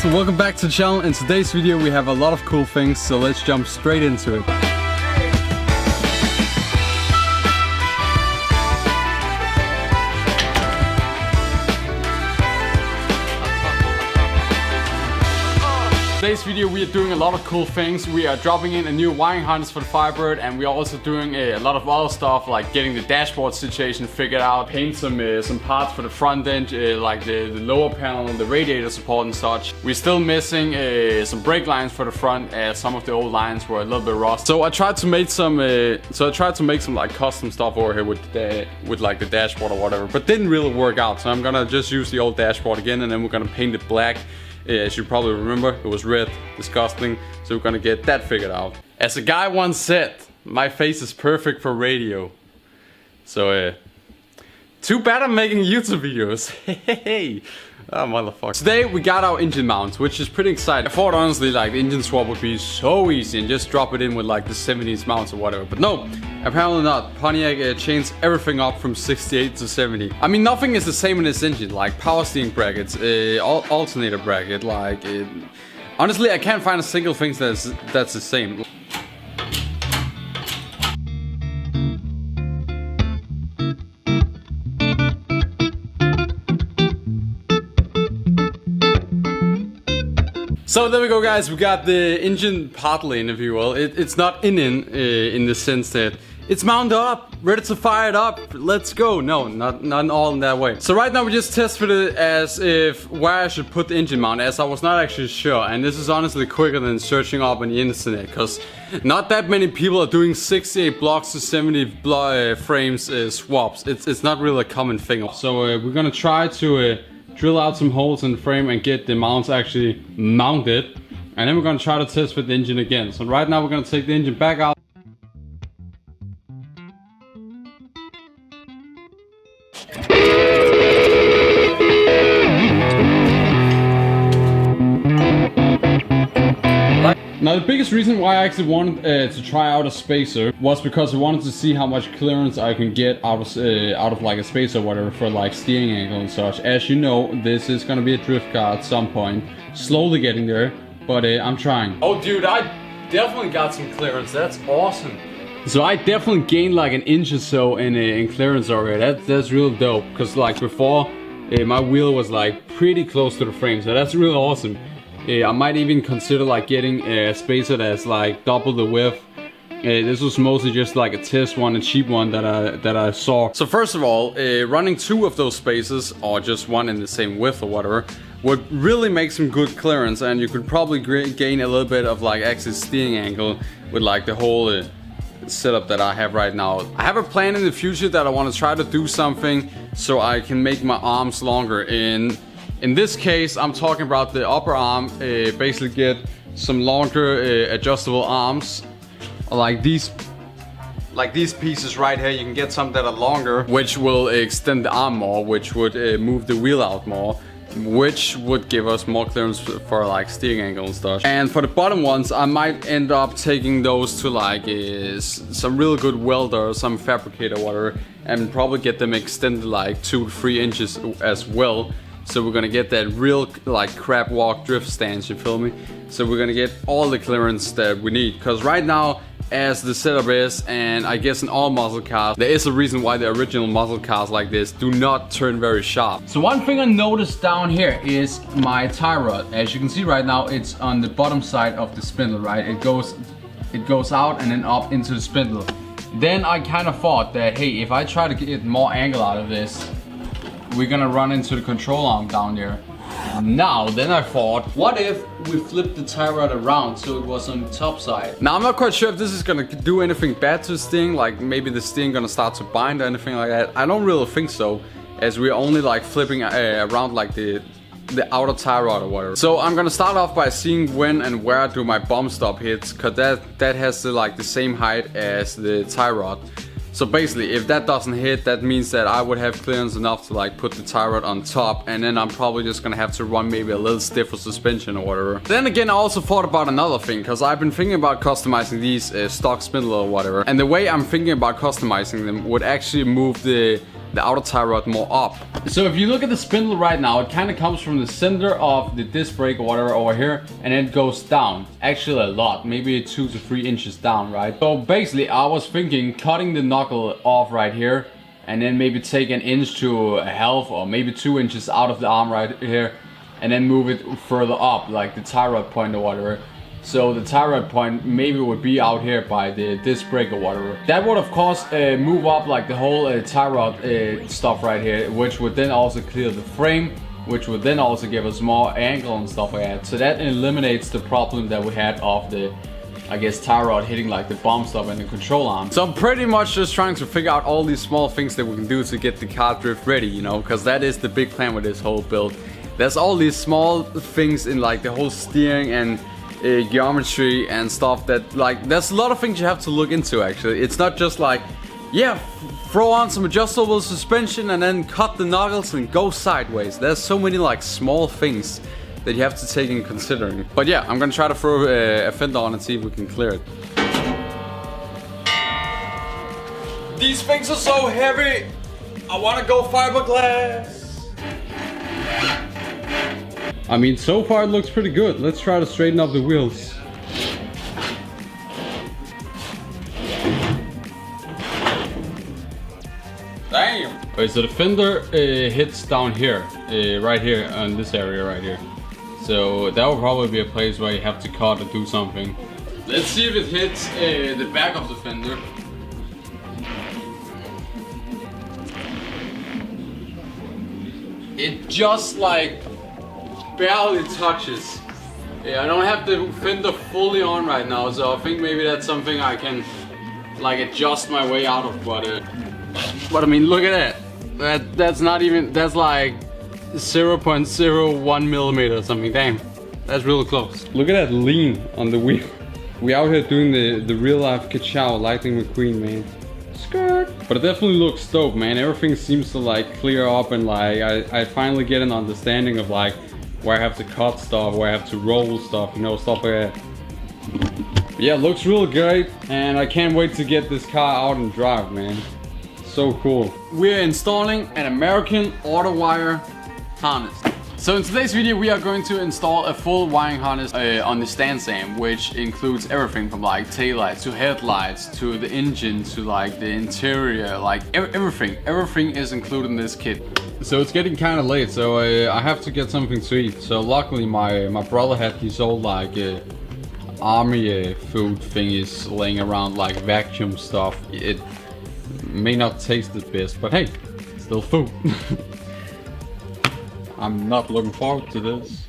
guys, and welcome back to the channel. In today's video we have a lot of cool things, so let's jump straight into it. Today's video we are doing a lot of cool things. We are dropping in a new wiring harness for the Firebird, and we are also doing a lot of other stuff like getting the dashboard situation figured out, paint some parts for the front end, like the lower panel, the radiator support and such. We're still missing some brake lines for the front, as some of the old lines were a little bit rusty. So I tried to make some like custom stuff over here with like the dashboard or whatever, but didn't really work out. So I'm gonna just use the old dashboard again, and then we're gonna paint it black. As you probably remember, it was red, disgusting, so we're gonna get that figured out. As a guy once said, my face is perfect for radio. So, too bad I'm making YouTube videos. Hey, oh motherfucker. Today we got our engine mounts, which is pretty exciting. I thought honestly like the engine swap would be so easy and just drop it in with like the 70s mounts or whatever, but no, apparently not. Pontiac changed everything up from 68 to 70. I mean, nothing is the same in this engine, like power steering brackets, alternator bracket, like honestly I can't find a single thing that's the same. So there we go, guys. We got the engine part lane, if you will. It's not in the sense that it's mounted up, ready to fire it up. Let's go. No, not all in that way. So right now we just tested it as if where I should put the engine mount, as I was not actually sure. And this is honestly quicker than searching up on the internet, because not that many people are doing 68 blocks to 70 frames swaps. It's not really a common thing. So we're gonna try to drill out some holes in the frame and get the mounts actually mounted, and then we're gonna try to test with the engine again. So right now we're gonna take the engine back out. Now the biggest reason why I actually wanted to try out a spacer was because I wanted to see how much clearance I can get out of like a spacer or whatever for like steering angle and such. As you know, this is gonna be a drift car at some point. Slowly getting there, but I'm trying. Oh dude, I definitely got some clearance. That's awesome. So I definitely gained like an inch or so in clearance already. That's real dope, because like before my wheel was like pretty close to the frame, so that's really awesome. I might even consider like getting a spacer that's like double the width. This was mostly just like a test one, a cheap one that I saw. So first of all, running two of those spacers, or just one in the same width or whatever, would really make some good clearance, and you could probably gain a little bit of like extra steering angle with like the whole setup that I have right now. I have a plan in the future that I want to try to do something so I can make my arms longer. In this case, I'm talking about the upper arm, basically get some longer adjustable arms, like these pieces right here. You can get some that are longer, which will extend the arm more, which would move the wheel out more, which would give us more clearance for like steering angle and stuff. And for the bottom ones, I might end up taking those to like some real good welder or some fabricator or whatever, and probably get them extended like 2 to 3 inches as well. So we're gonna get that real like crab walk drift stance, you feel me? So we're gonna get all the clearance that we need, because right now, as the setup is, and I guess in all muscle cars, there is a reason why the original muscle cars like this do not turn very sharp. So one thing I noticed down here is my tie rod. As you can see right now, it's on the bottom side of the spindle, right? It goes out and then up into the spindle. Then I kind of thought that, hey, if I try to get more angle out of this, we're gonna run into the control arm down there. Now, then I thought, what if we flip the tie rod around so it was on the top side? Now, I'm not quite sure if this is gonna do anything bad to the steering, like maybe the steering gonna start to bind or anything like that. I don't really think so, as we're only like flipping around like the outer tie rod or whatever. So I'm gonna start off by seeing when and where do my bump stop hits, cause that has the same height as the tie rod. So basically, if that doesn't hit, that means that I would have clearance enough to like put the tie rod on top, and then I'm probably just gonna have to run maybe a little stiffer suspension or whatever. Then again, I also thought about another thing, because I've been thinking about customizing these stock spindle or whatever, and the way I'm thinking about customizing them would actually move the the outer tie rod more up. So if you look at the spindle right now, it kind of comes from the center of the disc brake or whatever over here, and then it goes down. Actually a lot, maybe 2 to 3 inches down, right? So basically I was thinking cutting the knuckle off right here, and then maybe take 1 inch to a half or maybe 2 inches out of the arm right here, and then move it further up, like the tie rod point or whatever. So the tie rod point maybe would be out here by the disc brake or whatever. That would of course move up like the whole tie rod stuff right here, which would then also clear the frame, which would then also give us more angle and stuff like that. So that eliminates the problem that we had of the, I guess, tie rod hitting like the bomb stop and the control arm. So I'm pretty much just trying to figure out all these small things that we can do to get the car drift ready, you know, because that is the big plan with this whole build. There's all these small things in like the whole steering and geometry and stuff that, like, there's a lot of things you have to look into actually. It's not just like, yeah, throw on some adjustable suspension and then cut the knuckles and go sideways. There's so many like small things that you have to take in considering. But yeah, I'm gonna try to throw a fender on and see if we can clear it. These things are so heavy. I wanna go fiberglass. I mean, so far it looks pretty good. Let's try to straighten up the wheels. Damn! Okay, so the fender hits down here, right here, on this area right here. So that will probably be a place where you have to cut or do something. Let's see if it hits the back of the fender. It just like barely touches. Yeah, I don't have the fender fully on right now, so I think maybe that's something I can like adjust my way out of. But I mean, look at that. That's not even, that's like 0.01 millimeter or something. Damn, that's real close. Look at that lean on the wheel. We out here doing the real life ka-chow, Lightning McQueen, man. Skirt. But it definitely looks dope, man. Everything seems to like clear up, and like I finally get an understanding of like where I have to cut stuff, where I have to roll stuff, you know, stuff like that. But yeah, it looks real great, and I can't wait to get this car out and drive, man. So cool. We're installing an American auto wire harness. So in today's video we are going to install a full wiring harness on the Stance Am, which includes everything from like taillights to headlights to the engine to like the interior, like everything is included in this kit. So it's getting kind of late, so I have to get something to eat. So luckily my brother had these old like army food thingies laying around, like vacuum stuff. It may not taste the best, but hey, still food. I'm not looking forward to this.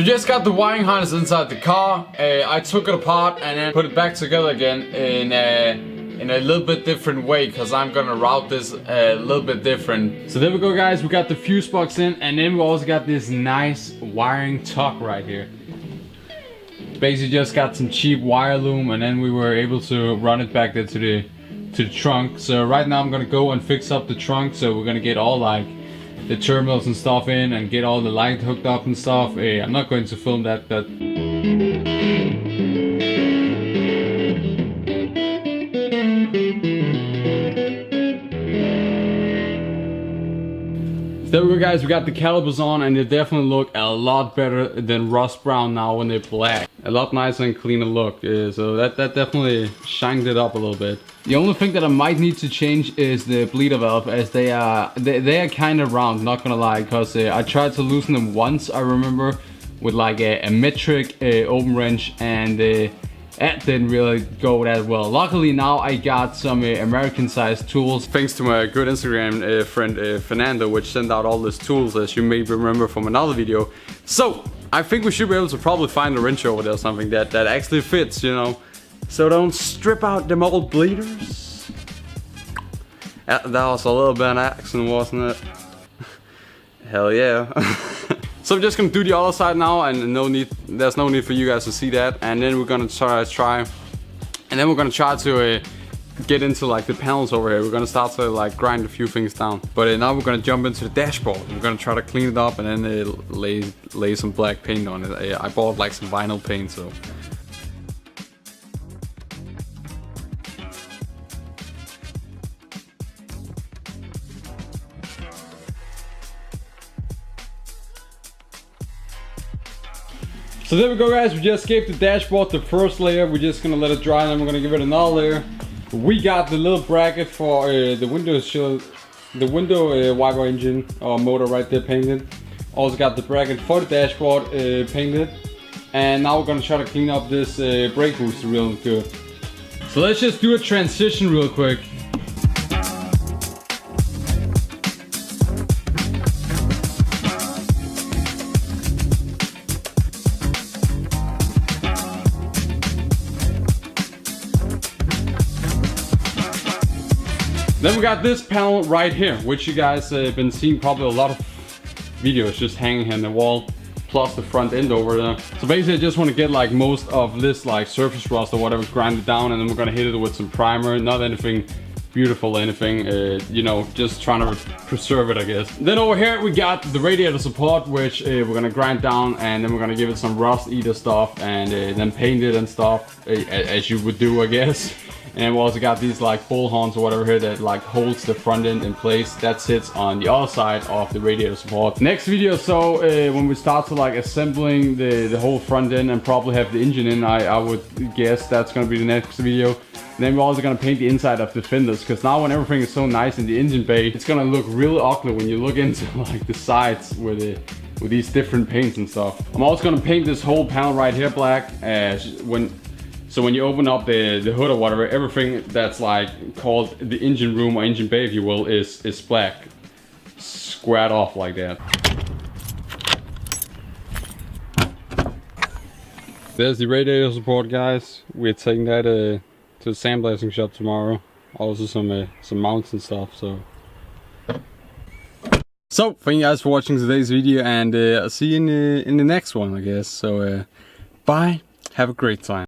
Just got the wiring harness inside the car. I took it apart and then put it back together again in a little bit different way, because I'm gonna route this a little bit different. So there we go, guys. We got the fuse box in, and then we also got this nice wiring tuck right here. Basically just got some cheap wire loom, and then we were able to run it back there to the trunk. So right now I'm gonna go and fix up the trunk. So we're gonna get all like the terminals and stuff in and get all the light hooked up and stuff. I'm not going to film that, but there we go, guys. We got the calipers on, and they definitely look a lot better than rust brown now when they're black. A lot nicer and cleaner look. So that definitely shined it up a little bit. The only thing that I might need to change is the bleeder valve, as they are kind of round, not gonna lie, because I tried to loosen them once, I remember, with like a metric open wrench, and that didn't really go that well. Luckily now I got some American sized tools, thanks to my good Instagram friend Fernando, which sent out all these tools, as you may remember from another video. So I think we should be able to probably find a wrench over there or something that actually fits, you know. So don't strip out them old bleeders. That was a little bit of an accident, wasn't it? Hell yeah. So I'm just gonna do the other side now, and there's no need for you guys to see that. And then we're gonna try, and then we're gonna try to get into like the panels over here. We're gonna start to like grind a few things down. But now we're gonna jump into the dashboard. We're gonna try to clean it up and then lay some black paint on it. I bought like some vinyl paint, so. So there we go, guys. We just gave the dashboard the first layer. We're just gonna let it dry, and then we're gonna give it another layer. We got the little bracket for the window wiper engine or motor right there painted. Also got the bracket for the dashboard painted. And now we're gonna try to clean up this brake booster real good. So let's just do a transition real quick. Then we got this panel right here, which you guys have been seeing probably a lot of videos just hanging on the wall, plus the front end over there. So basically I just want to get like most of this like surface rust or whatever grinded down, and then we're gonna hit it with some primer. Not anything beautiful or anything, you know, just trying to preserve it, I guess. Then over here we got the radiator support, which we're gonna grind down, and then we're gonna give it some rust eater stuff, and then paint it and stuff, as you would do, I guess. And we also got these like bull horns or whatever here that like holds the front end in place. That sits on the other side of the radiator support. Next video, so when we start to like assembling the whole front end and probably have the engine in, I would guess that's gonna be the next video. And then we're also gonna paint the inside of the fenders, because now when everything is so nice in the engine bay, it's gonna look really ugly when you look into like the sides with these different paints and stuff. I'm also gonna paint this whole panel right here black, so when you open up the hood or whatever, everything that's like called the engine room or engine bay, if you will, is black, squared off like that. There's the radiator support, guys. We're taking that to the sandblasting shop tomorrow. Also some mounts and stuff. So thank you guys for watching today's video, and I'll see you in the next one, I guess. So bye. Have a great time.